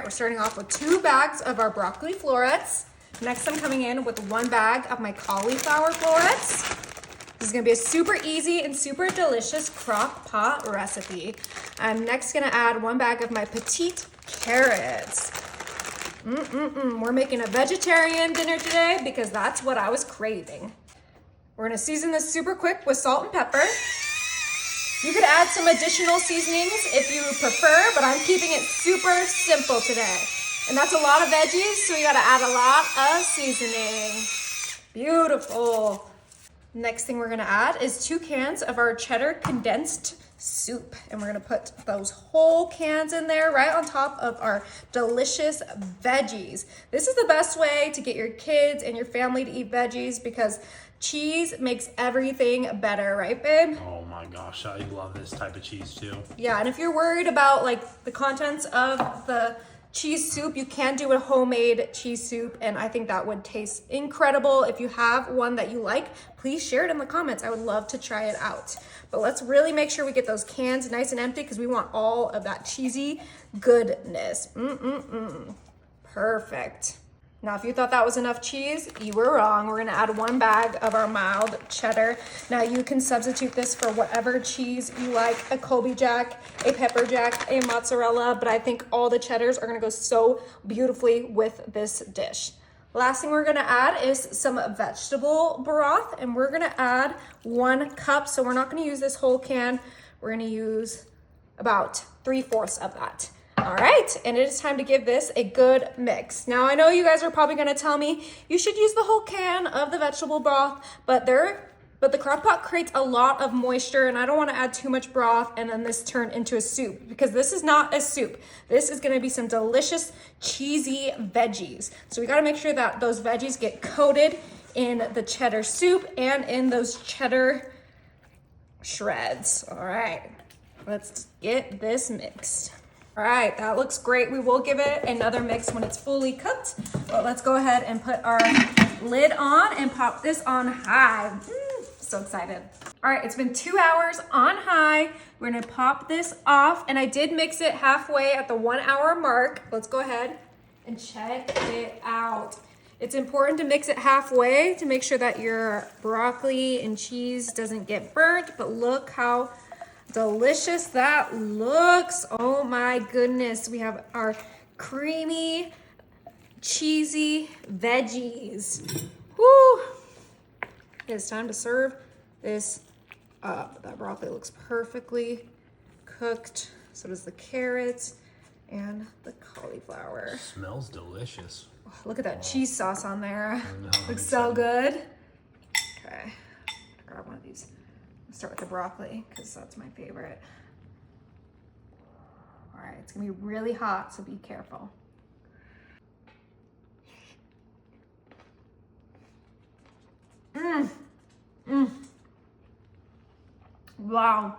we're starting off with 2 bags of our broccoli florets. Next, I'm coming in with 1 bag of my cauliflower florets. This is gonna be a super easy and super delicious crock pot recipe. I'm next gonna add 1 bag of my petite carrots. We're making a vegetarian dinner today because that's what I was craving. We're gonna season this super quick with salt and pepper. You could add some additional seasonings if you prefer, but I'm keeping it super simple today. And that's a lot of veggies, so you gotta add a lot of seasoning. Beautiful. Next thing we're gonna add is 2 cans of our cheddar condensed soup. And we're gonna put those whole cans in there right on top of our delicious veggies. This is the best way to get your kids and your family to eat veggies because cheese makes everything better, right, babe? Oh my gosh, I love this type of cheese too. Yeah, and if you're worried about like the contents of the cheese soup, you can do a homemade cheese soup, and I think that would taste incredible. If you have one that you like, please share it in the comments. I would love to try it out. But let's really make sure we get those cans nice and empty because we want all of that cheesy goodness. Perfect. Now, if you thought that was enough cheese, you were wrong. We're gonna add 1 bag of our mild cheddar. Now, you can substitute this for whatever cheese you like, a Colby Jack, a pepper jack, a mozzarella, but I think all the cheddars are gonna go so beautifully with this dish. Last thing we're gonna add is some vegetable broth, and we're gonna add 1 cup. So we're not gonna use this whole can. We're gonna use about 3/4 of that. All right, and it is time to give this a good mix. Now, I know you guys are probably gonna tell me you should use the whole can of the vegetable broth, but the crock pot creates a lot of moisture, and I don't wanna add too much broth and then this turn into a soup, because this is not a soup. This is gonna be some delicious, cheesy veggies. So we gotta make sure that those veggies get coated in the cheddar soup and in those cheddar shreds. All right, let's get this mixed. All right, that looks great. We will give it another mix when it's fully cooked, but let's go ahead and put our lid on and pop this on high. So excited. All right, it's been 2 hours on high. We're gonna pop this off, and I did mix it halfway at the 1 hour mark. Let's go ahead and check it out. It's important to mix it halfway to make sure that your broccoli and cheese doesn't get burnt, but look how delicious that looks. Oh my goodness. We have our creamy, cheesy veggies. Woo! It's time to serve this up. That broccoli looks perfectly cooked. So does the carrots and the cauliflower. Smells delicious. Oh, look at that cheese sauce on there. know, Looks so good. Okay, grab one of these. Start with the broccoli because that's my favorite. All right, it's gonna be really hot, so be careful. Wow.